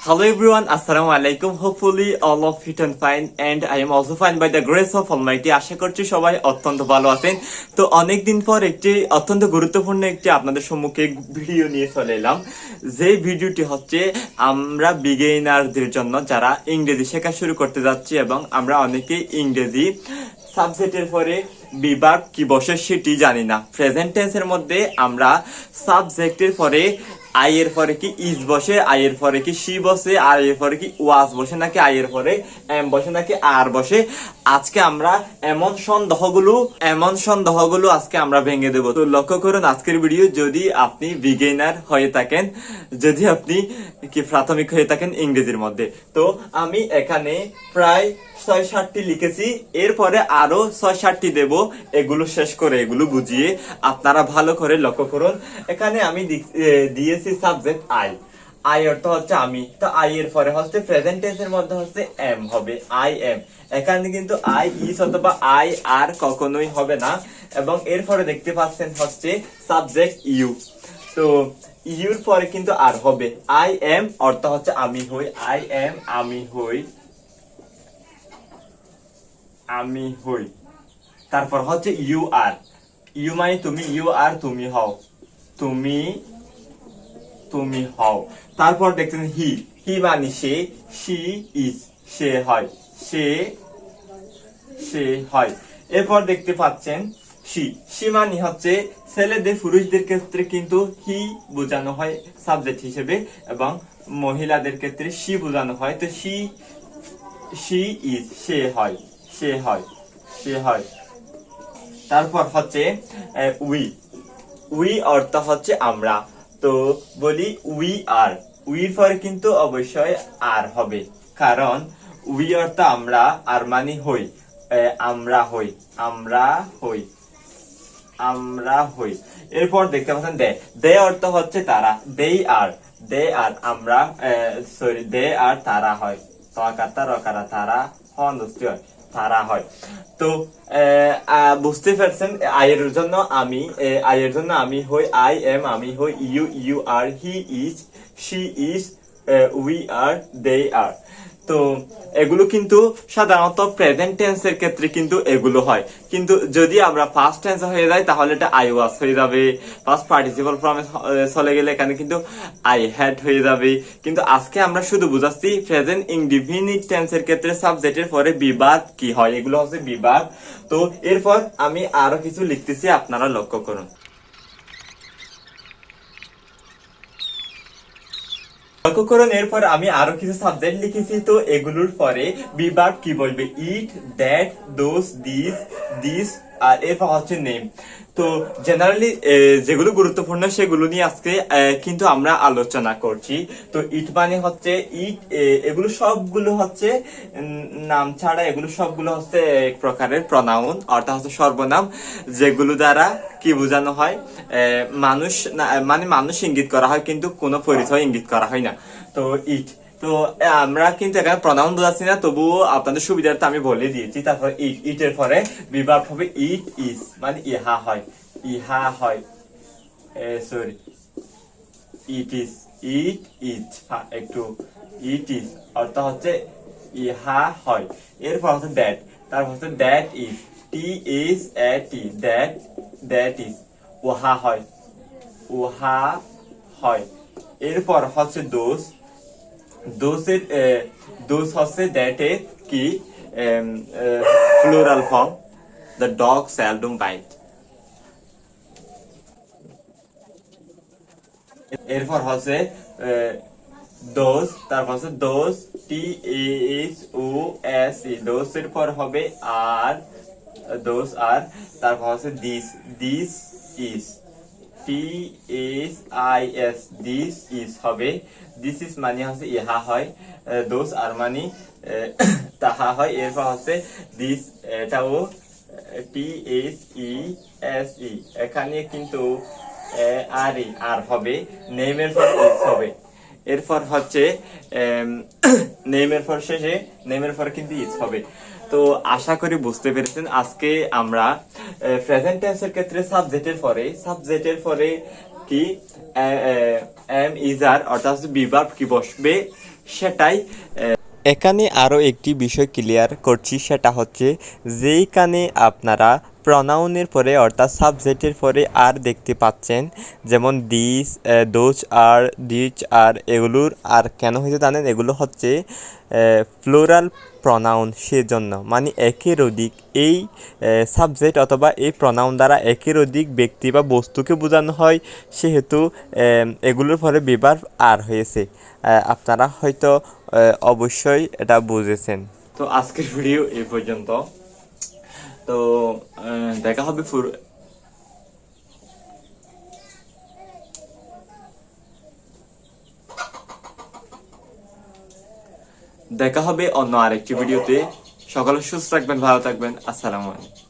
Hello everyone, Assalamu alaikum. Hopefully all of you are fine and I am also fine by the grace of Almighty. আশা করছি সবাই অত্যন্ত ভালো আছেন। তো অনেক দিন পর একটি অত্যন্ত গুরুত্বপূর্ণ একটি আপনাদের সম্মুখে ভিডিও নিয়ে চলে এলাম। যে ভিডিওটি হচ্ছে আমরা বিগিনারদের জন্য যারা ইংরেজি শেখা শুরু করতে যাচ্ছি এবং আমরা অনেকেই ইংরেজি সাবজেক্টের পরে বিভাগ কি বসে সেটি জানি না। প্রেজেন্ট টেন্সের মধ্যে আমরা সাবজেক্টের পরে আই এর পরে কি ইজ বসে, আই এর পরে কি সি বসে, আর এর পরে কি ওয়াজ বসে নাকি আই এর পরে এম বসে নাকি আর বসে। আজকে আমরা এমন সন্দেহগুলো আজকে আমরা ভেঙে দেব। তো লক্ষ্য করুন আজকের ভিডিও, যদি আপনি বিগিনার হয়ে থাকেন, যদি আপনি কি প্রাথমিক হয়ে থাকেন ইংরেজির মধ্যে, তো আমি এখানে প্রায় ৬-৭টি লিখেছি, এরপরে আরো ৬-৭টি দেব। এগুলো শেষ করে এগুলো বুঝিয়ে আপনারা ভালো করে লক্ষ্য করুন। এখানে আমি দিয়েছি সাবজেক্ট আই। আই অর্থ হচ্ছে আমি, তো আই এর পরে হচ্ছে প্রেজেন্ট টেন্সের মধ্যে হচ্ছে এম হবে, আই এম। এখানে কিন্তু আই ইজ অথবা আই আর কখনোই হবে না। এবং এরপরে দেখতে পাচ্ছেন হচ্ছে সাবজেক্ট ইউ, তো ইউর পরে কিন্তু আর হবে। আই এম অর্থ হচ্ছে আমি হই, আই এম আমি হই, আমি হই। তারপর হচ্ছে ইউ আর, ইউ মানে তুমি, ইউ আর তুমি হও, তুমি তুমি হও। তারপর দেখছেন হি, হি মানে সে, শি ইজ সে হয়, সে সে হয়। এরপর দেখতে পাচ্ছেন শি, শি মানে হচ্ছে ছেলেদের পুরুষদের ক্ষেত্রে কিন্তু হি বোঝানো হয় সাবজেক্ট হিসেবে এবং মহিলাদের ক্ষেত্রে শি বোঝানো হয়। তো শি, শি ইজ সে হয়, সে হয়, সে হয়। তারপর হচ্ছে উই, উই অর্থ হচ্ছে আমরা, তো বলি উই আর। উইর পরে কিন্তু অবশ্যই আর হবে, কারণ উই অর্থ আমরা, আর মানে হই, আমরা হই, আমরা হই, আমরা হই। এরপর দেখতে পাচ্ছেন দে, দে অর্থ হচ্ছে তারা, দেই আর, দে আর আমরা, সরি দে আর তারা হয়, তকাতা রকারা তারা হন হয়, তারা হয়। তো বুঝতে পারছেন আয়ের জন্য আমি, আয়ের জন্য আমি হই আই এম, আমি হই you, you are, he is, she is, we are, they are. তো এগুলো কিন্তু সাধারণত প্রেজেন্ট টেন্সের ক্ষেত্রে কিন্তু এগুলো হয়, কিন্তু যদি আমরা পাস্ট টেন্স হয়ে যায় তাহলে এটা আই ওয়াজ হয়ে যাবে। পাস্ট পার্টিসিপল ফর্মে চলে গেলে এখানে কিন্তু আই হ্যাড হয়ে যাবে। কিন্তু আজকে আমরা শুধু বুঝাচ্ছি প্রেজেন্ট ইনডিফিনিট টেন্সের ক্ষেত্রে সাবজেক্টের পরে বিভাগ কি হয়, এগুলো হচ্ছে বিভাগ। তো এরপর আমি আরো কিছু লিখতেছি, আপনারা লক্ষ্য করুন। লক্ষ্য করুন এরপর আমি আরো কিছু সাবজেক্ট লিখেছি, তো এগুলোর পরে বিভাগ কি বলবে, ইট, দ্যাট, দোজ, দিস, দিস, আর এরপর হচ্ছে নেম। তো জেনারেলি যেগুলো গুরুত্বপূর্ণ সেগুলো নিয়ে আজকে কিন্তু আমরা আলোচনা করছি। তো ইট মানে হচ্ছে ইট, এগুলো সবগুলো হচ্ছে নাম ছাড়া, এগুলো সবগুলো হচ্ছে এক প্রকারের প্রনাউন, অর্থাৎ হচ্ছে সর্বনাম, যেগুলো দ্বারা কি বোঝানো হয়, মানুষ মানে মানুষ ইঙ্গিত করা হয় কিন্তু কোনো পরিচয় ইঙ্গিত করা হয় না। তো ইট, তো আমরা কিন্তু এখানে প্রনাউন বোঝাচ্ছি না, তবুও আপনাদের সুবিধার্থে আমি বলে দিয়েছি। তারপর ইট, ইটের পরে বিভাগ হবে ইট ইজ, মানে ইহা হয়, ইহা হয়, sorry it is, it is, একটু ইট ইজ অর্থ হচ্ছে ইহা হয়। এরপর হচ্ছে দ্যাট, তারপর হচ্ছে that is, T is a T, that, that is, উহা হয়, উহা হয়। এরপর হচ্ছে দোষ, দোষের দোষ হচ্ছে দ্যাট এর কি plural form, the dog seldom byte. এরপর হচ্ছে দোষ, তারপর হচ্ছে দোষ, T H O S E, দোষের পর হবে আর, দোষ আর। তারপর হচ্ছে this, this is, T H I S, this is হবে, দিস ইজ মানে হচ্ছে ইহা হয়, দোষ আর মানে তাহা হয়। এরপর হচ্ছে দিস, এটাও T H E S E, এখানে কিন্তু আর হবে, নেমের পর ইজ হবে। এরপর হচ্ছে নেমের পর শেষে, নেমের পর কিন্তু ইজ হবে। তো আশা করি বুঝতে পেরেছেন আজকে আমরা প্রেজেন্ট টেন্সের ক্ষেত্রে সাবজেক্টের পরে কি এম ইজ আর, অর্থাৎ বিভাগ কি বসবে সেটাই এখানে আরও একটি বিষয় ক্লিয়ার করছি, সেটা হচ্ছে যেইখানে আপনারা প্রনাউনের পরে অর্থাৎ সাবজেক্টের পরে আর দেখতে পাচ্ছেন, যেমন দিস, দোজ আর, দিচ আর, এগুলোর আর কেন হয়েছে জানেন? এগুলো হচ্ছে ফ্লোরাল প্রনাউন, সেজন্য মানে একের অধিক এই সাবজেক্ট অথবা এই প্রনাউন দ্বারা একের অধিক ব্যক্তি বা বস্তুকে বোঝানো হয়, সেহেতু এগুলোর পরে বিভার আর হয়েছে। আপনারা হয়তো অবশ্যই এটা বুঝেছেন। তো আজকের ভিডিও এই পর্যন্ত। তো দেখা হবে অন্য আরেকটি ভিডিওতে। সকলে সুস্থ থাকবেন, ভালো থাকবেন। আসসালামু আলাইকুম।